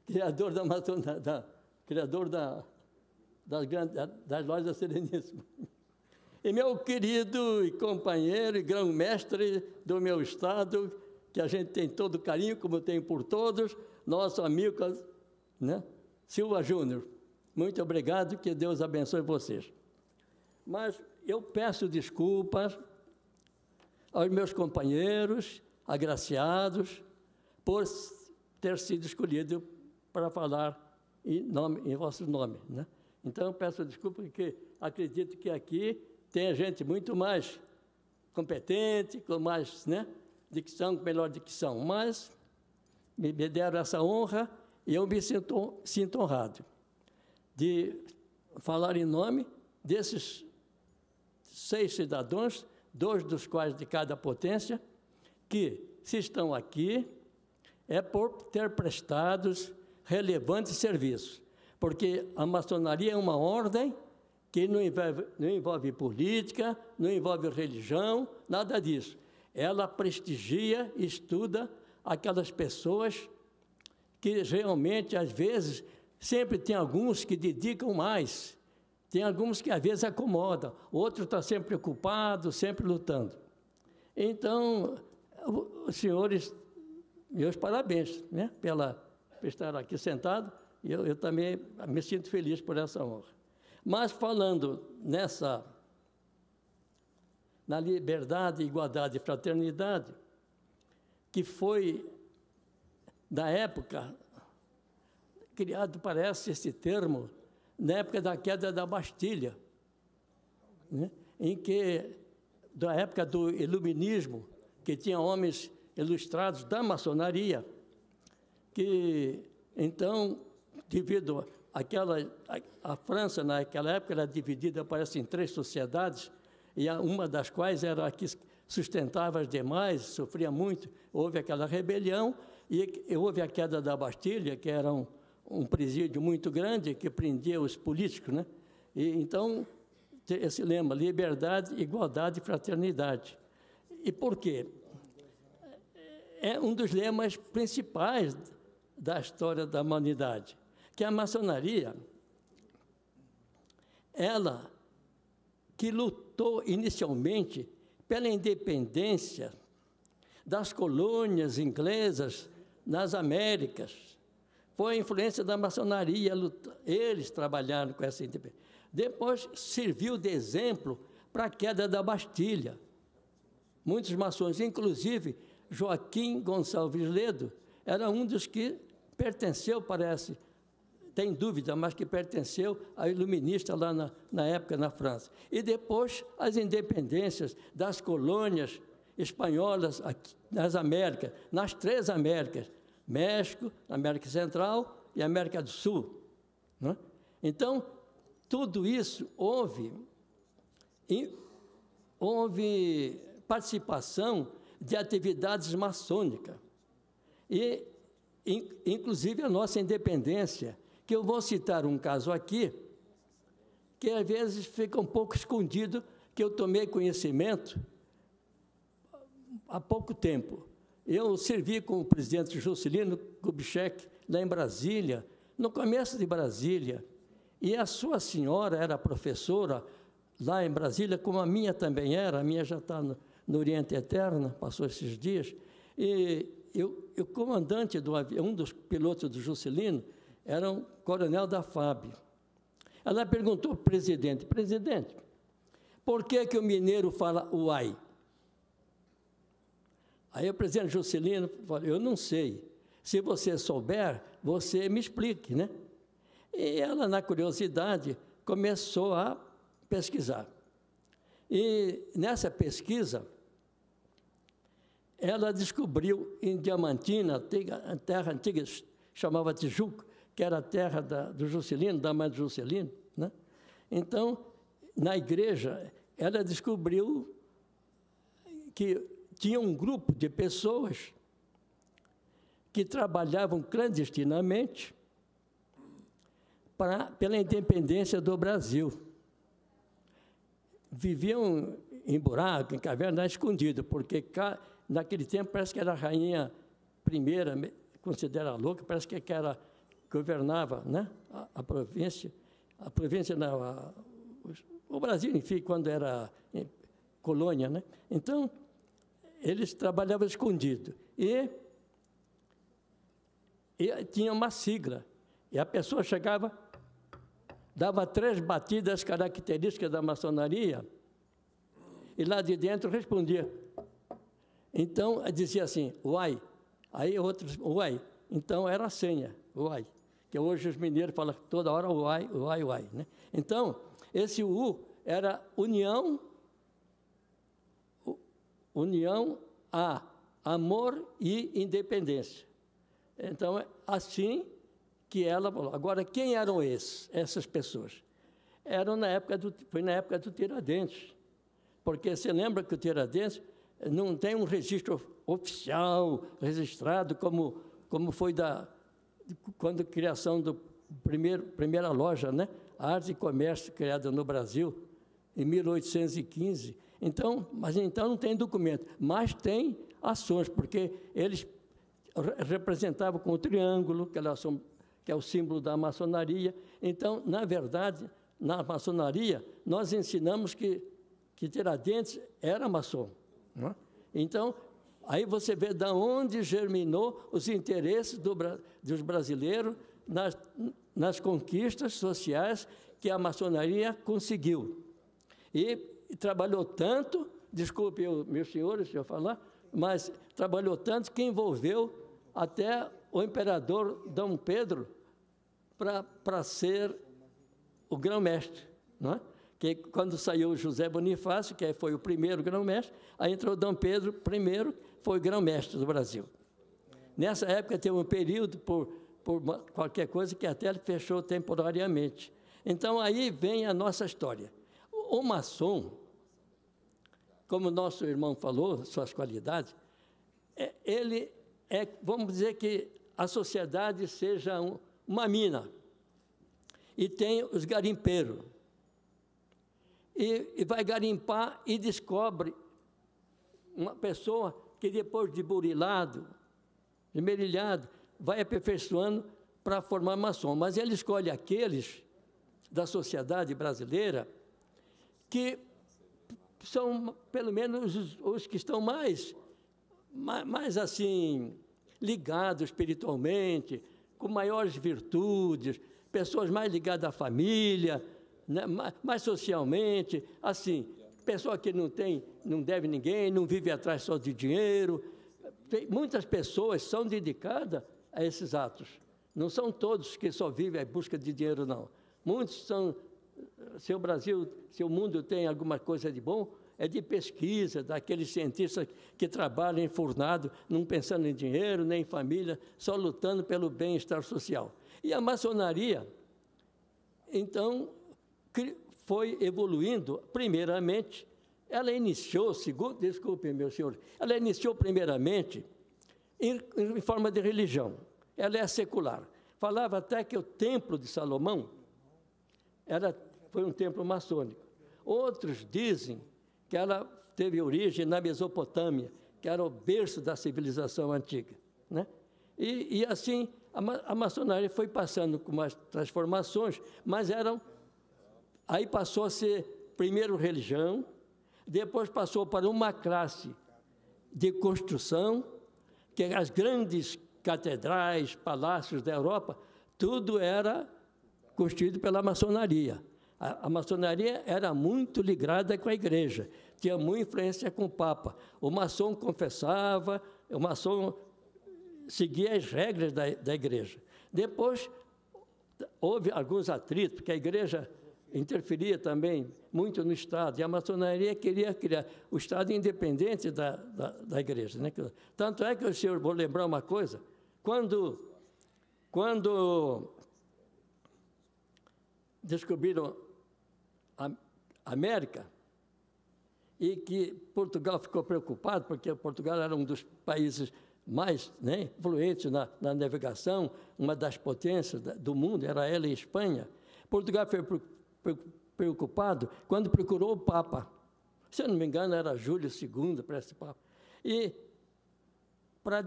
criador da maçonaria, criador das lojas Sereníssimo. E meu querido e companheiro e grão-mestre do meu estado, que a gente tem todo o carinho, como tem por todos, nosso amigo, né? Silva Júnior. Muito obrigado, que Deus abençoe vocês. Mas eu peço desculpas aos meus companheiros, agraciados, por ter sido escolhido para falar em vosso nome, né? Então, eu peço desculpa, porque acredito que aqui tem gente muito mais competente, com mais, né, dicção, melhor dicção, mas me deram essa honra e eu me sinto honrado de falar em nome desses 6 cidadãos, 2 dos quais de cada potência, que, se estão aqui, é por ter prestados relevantes serviços, porque a maçonaria é uma ordem que não envolve política, não envolve religião, nada disso. Ela prestigia e estuda aquelas pessoas que realmente, às vezes, sempre tem alguns que dedicam mais, tem alguns que às vezes acomodam, outro está sempre ocupado, sempre lutando. Então, os senhores, meus parabéns, né, por estar aqui sentado, e eu também me sinto feliz por essa honra. Mas falando na liberdade, igualdade e fraternidade, que foi, da época, criado, parece, esse termo, na época da queda da Bastilha, né, em que, da época do iluminismo, que tinha homens ilustrados da maçonaria, que, então, devido a França, naquela época, era dividida, parece, em 3 sociedades, e uma das quais era a que sustentava as demais, sofria muito, houve aquela rebelião, e houve a queda da Bastilha, que era um presídio muito grande, que prendia os políticos, né? E, então, esse lema, liberdade, igualdade e fraternidade. E por quê? É um dos lemas principais da história da humanidade, que a maçonaria, ela que lutou inicialmente pela independência das colônias inglesas nas Américas, foi a influência da maçonaria, eles trabalharam com essa independência. Depois serviu de exemplo para a queda da Bastilha. Muitos maçons, inclusive Joaquim Gonçalves Ledo, era um dos que pertenceu, parece, tem dúvida, mas que pertenceu a iluminista lá na época na França. E depois as independências das colônias espanholas aqui, nas Américas, nas 3 Américas, México, América Central e América do Sul, né? Então, tudo isso houve participação de atividades maçônicas. E, inclusive, a nossa independência, que eu vou citar um caso aqui, que às vezes fica um pouco escondido, que eu tomei conhecimento há pouco tempo. Eu servi com o presidente Juscelino Kubitschek, lá em Brasília, no começo de Brasília, e a sua senhora era professora lá em Brasília, como a minha também era, a minha já está no Oriente Eterno, passou esses dias, e o comandante do avião, um dos pilotos do Juscelino, era um coronel da FAB. Ela perguntou para o presidente, por que o mineiro fala uai? Aí o presidente Juscelino falou, eu não sei. Se você souber, você me explique, né? E ela, na curiosidade, começou a pesquisar. E nessa pesquisa, ela descobriu em Diamantina, a terra antiga chamava Tijuca, que era a terra do Juscelino, da mãe do Juscelino, né? Então, na igreja, ela descobriu que tinha um grupo de pessoas que trabalhavam clandestinamente pela independência do Brasil. Viviam em buraco, em caverna, escondido, porque naquele tempo parece que era a rainha primeira, considera louca, parece que governava, né, a província não, o Brasil, enfim, quando era colônia, né? Então, eles trabalhavam escondido. E tinha uma sigla. E a pessoa chegava, dava 3 batidas características da maçonaria, e lá de dentro respondia. Então, dizia assim, uai. Aí outros, uai. Então, era a senha, uai. Que hoje os mineiros falam toda hora uai, uai, uai. Né? Então, esse U era união a amor e independência. Então, é assim que ela falou. Agora, quem eram essas pessoas? Foi na época do Tiradentes. Porque você lembra que o Tiradentes não tem um registro oficial, registrado, como foi quando a criação da primeira loja, né? Arte e Comércio, criada no Brasil, em 1815. Mas então não tem documento, mas tem ações, porque eles representavam com o triângulo, que é o símbolo da maçonaria. Então, na verdade, na maçonaria, nós ensinamos que Tiradentes era maçom. Não é? Então, aí você vê de onde germinou os interesses dos brasileiros nas conquistas sociais que a maçonaria conseguiu. E trabalhou tanto, desculpe meus senhores se eu falar, mas trabalhou tanto que envolveu até o imperador Dom Pedro para ser o grão-mestre, não é? Que quando saiu José Bonifácio, que foi o primeiro grão-mestre, aí entrou Dom Pedro I, foi o grão-mestre do Brasil. Nessa época teve um período, por qualquer coisa, que até ele fechou temporariamente. Então, aí vem a nossa história. O maçom, como o nosso irmão falou, suas qualidades, vamos dizer que a sociedade seja uma mina, e tem os garimpeiros, e vai garimpar e descobre uma pessoa que depois de burilado, esmerilhado, vai aperfeiçoando para formar maçom. Mas ele escolhe aqueles da sociedade brasileira que são, pelo menos, os que estão mais assim, ligados espiritualmente, com maiores virtudes, pessoas mais ligadas à família, né, mais socialmente, assim, pessoa que não deve ninguém, não vive atrás só de dinheiro. Muitas pessoas são dedicadas a esses atos. Não são todos que só vivem em busca de dinheiro, não. Muitos são, se o mundo tem alguma coisa de bom, é de pesquisa, daqueles cientistas que trabalham enfurnado, não pensando em dinheiro, nem em família, só lutando pelo bem-estar social. E a maçonaria, então, foi evoluindo, primeiramente, ela iniciou, desculpem, meu senhor, ela iniciou primeiramente em forma de religião. Ela é secular. Falava até que o Templo de Salomão foi um templo maçônico. Outros dizem que ela teve origem na Mesopotâmia, que era o berço da civilização antiga, né? E assim, a maçonaria foi passando com umas transformações, mas aí passou a ser, primeiro, religião, depois passou para uma classe de construção, que as grandes catedrais, palácios da Europa, tudo era construído pela maçonaria. A maçonaria era muito ligada com a igreja, tinha muita influência com o Papa. O maçom confessava, o maçom seguia as regras da igreja. Depois, houve alguns atritos, porque a igreja interferia também muito no Estado, e a maçonaria queria criar o Estado independente da igreja, né? Tanto é que o senhor, vou lembrar uma coisa, quando descobriram a América, e que Portugal ficou preocupado, porque Portugal era um dos países mais, né, influentes na navegação, uma das potências do mundo, era ela e a Espanha. Portugal foi preocupado quando procurou o Papa. Se eu não me engano, era Júlio II para esse Papa. E para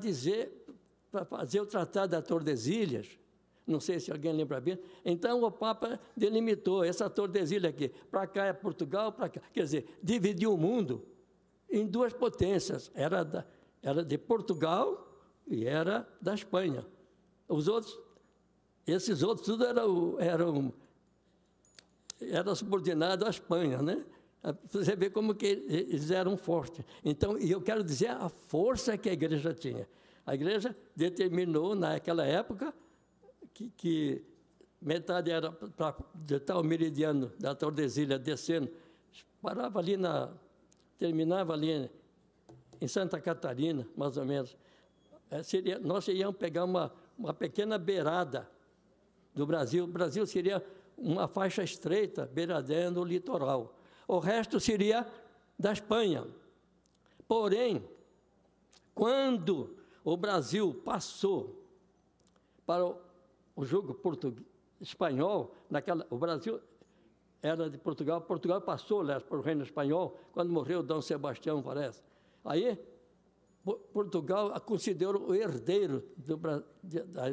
fazer o Tratado da Tordesilhas, não sei se alguém lembra bem, então o Papa delimitou essa Tordesilha aqui, para cá é Portugal, para cá. Quer dizer, dividiu o mundo em duas potências, era de Portugal e era da Espanha. Esses outros tudo eram subordinados à Espanha, né? Você vê como que eles eram fortes. Então, e eu quero dizer a força que a igreja tinha. A igreja determinou, naquela época, que metade era para tal meridiano da Tordesilha descendo, parava ali terminava ali em Santa Catarina, mais ou menos. Nós iríamos pegar uma pequena beirada do Brasil. O Brasil seria uma faixa estreita, beiradeando o litoral. O resto seria da Espanha. Porém, quando o Brasil passou para o jugo espanhol, o Brasil era de Portugal, Portugal passou, aliás, para o reino espanhol, quando morreu Dom Sebastião, parece. Aí, Portugal a considerou o herdeiro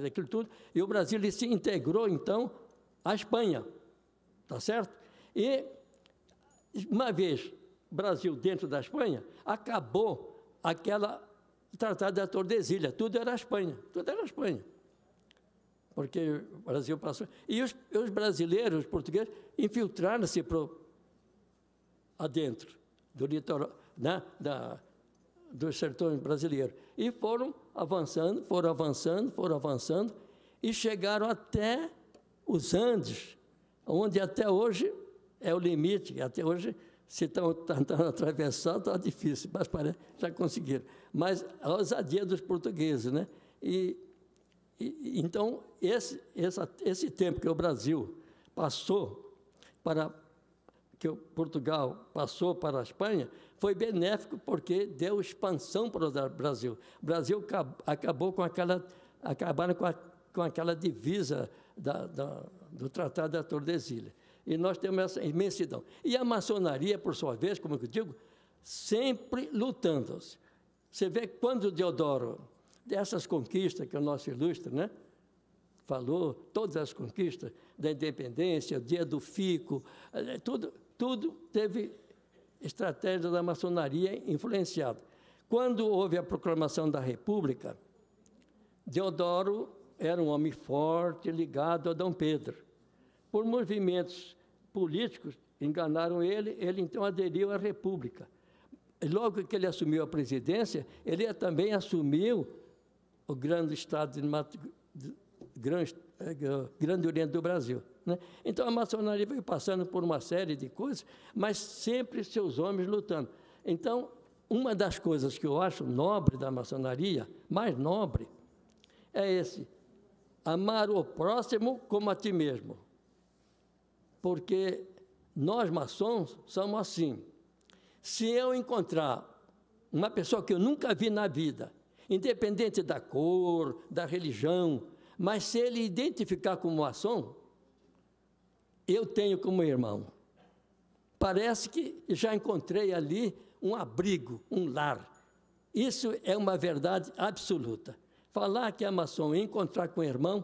daquilo tudo, e o Brasil se integrou, então, à Espanha, tá certo? E, uma vez Brasil dentro da Espanha, acabou aquela Tratado da Tordesilha, tudo era Espanha, porque o Brasil passou. E os brasileiros, os portugueses, infiltraram-se adentro do litoral, né, dos sertões brasileiros. E foram avançando, e chegaram até os Andes, onde até hoje é o limite. Até hoje, se estão tentando atravessar, está difícil, mas parece que já conseguiram. Mas a ousadia dos portugueses, né? Então, esse tempo que o Brasil passou que Portugal passou para a Espanha, foi benéfico porque deu expansão para o Brasil. O Brasil acabaram com aquela divisa do Tratado da Tordesilha. E nós temos essa imensidão. E a maçonaria, por sua vez, como eu digo, sempre lutando. Você vê quando Deodoro, dessas conquistas que o nosso ilustre, né, falou, todas as conquistas da independência, o dia do fico, tudo teve estratégia da maçonaria influenciada. Quando houve a proclamação da República, Deodoro era um homem forte, ligado a Dom Pedro. Por movimentos políticos, enganaram ele então aderiu à República. Logo que ele assumiu a presidência, ele também assumiu o grande estado Grande Oriente do Brasil, né? Então, a maçonaria veio passando por uma série de coisas, mas sempre seus homens lutando. Então, uma das coisas que eu acho nobre da maçonaria, mais nobre, é amar o próximo como a ti mesmo. Porque nós, maçons, somos assim. Se eu encontrar uma pessoa que eu nunca vi na vida, independente da cor, da religião, mas se ele identificar como maçom, eu tenho como irmão. Parece que já encontrei ali um abrigo, um lar. Isso é uma verdade absoluta. Falar que é maçom e encontrar com o irmão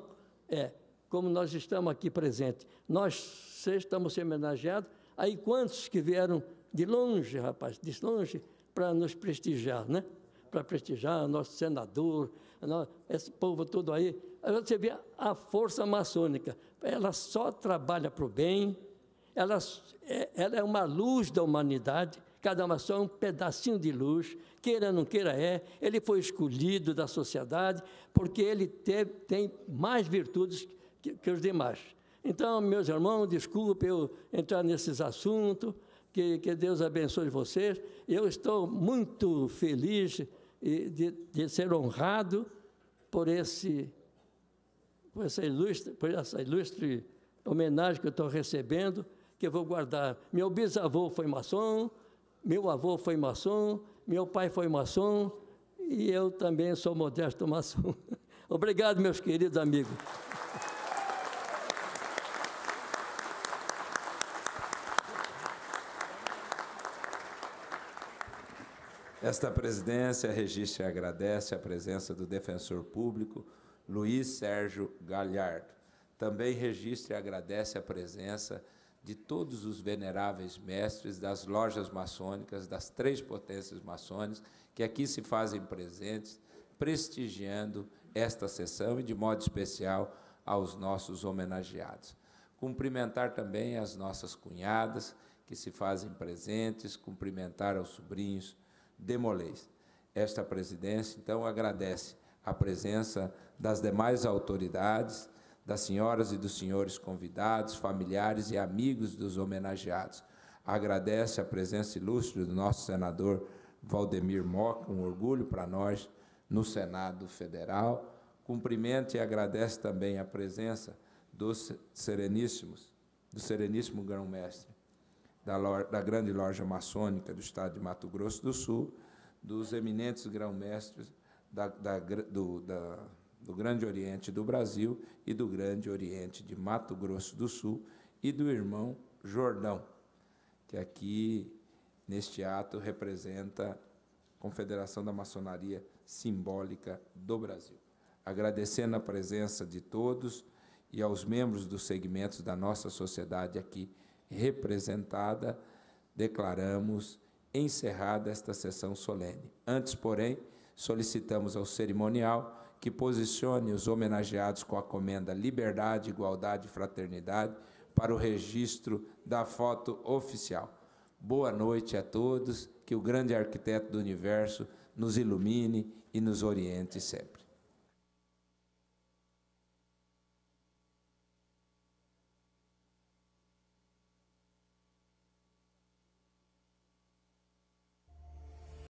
como nós estamos aqui presentes. Nós estamos homenageados. Aí quantos que vieram de longe, rapaz, de longe, para nos prestigiar, né? Para prestigiar nosso senador, esse povo todo aí. Aí você vê a força maçônica. Ela só trabalha para o bem, ela é uma luz da humanidade, cada maçom é um pedacinho de luz, queira ou não queira ele foi escolhido da sociedade, porque ele tem mais virtudes que os demais. Então, meus irmãos, desculpe eu entrar nesses assuntos, que Deus abençoe vocês. Eu estou muito feliz de ser honrado por essa ilustre homenagem que eu estou recebendo, que eu vou guardar. Meu bisavô foi maçom, meu avô foi maçom, meu pai foi maçom, e eu também sou modesto maçom. Obrigado, meus queridos amigos. Esta presidência registra e agradece a presença do defensor público Luiz Sérgio Galhardo. Também registra e agradece a presença de todos os veneráveis mestres das lojas maçônicas, das 3 potências maçônicas, que aqui se fazem presentes, prestigiando esta sessão e, de modo especial, aos nossos homenageados. Cumprimentar também as nossas cunhadas, que se fazem presentes, cumprimentar aos sobrinhos Demolês. Esta presidência, então, agradece a presença das demais autoridades, das senhoras e dos senhores convidados, familiares e amigos dos homenageados. Agradece a presença ilustre do nosso senador Valdemir Moca, um orgulho para nós no Senado Federal. Cumprimenta e agradece também a presença do Sereníssimo Grão-Mestre da Grande Loja Maçônica do Estado de Mato Grosso do Sul, dos eminentes grão-mestres do Grande Oriente do Brasil e do Grande Oriente de Mato Grosso do Sul, e do irmão Jordão, que aqui, neste ato, representa a Confederação da Maçonaria Simbólica do Brasil. Agradecendo a presença de todos e aos membros dos segmentos da nossa sociedade aqui representada, declaramos encerrada esta sessão solene. Antes, porém, solicitamos ao cerimonial que posicione os homenageados com a comenda Liberdade, Igualdade e Fraternidade para o registro da foto oficial. Boa noite a todos, que o grande arquiteto do universo nos ilumine e nos oriente sempre.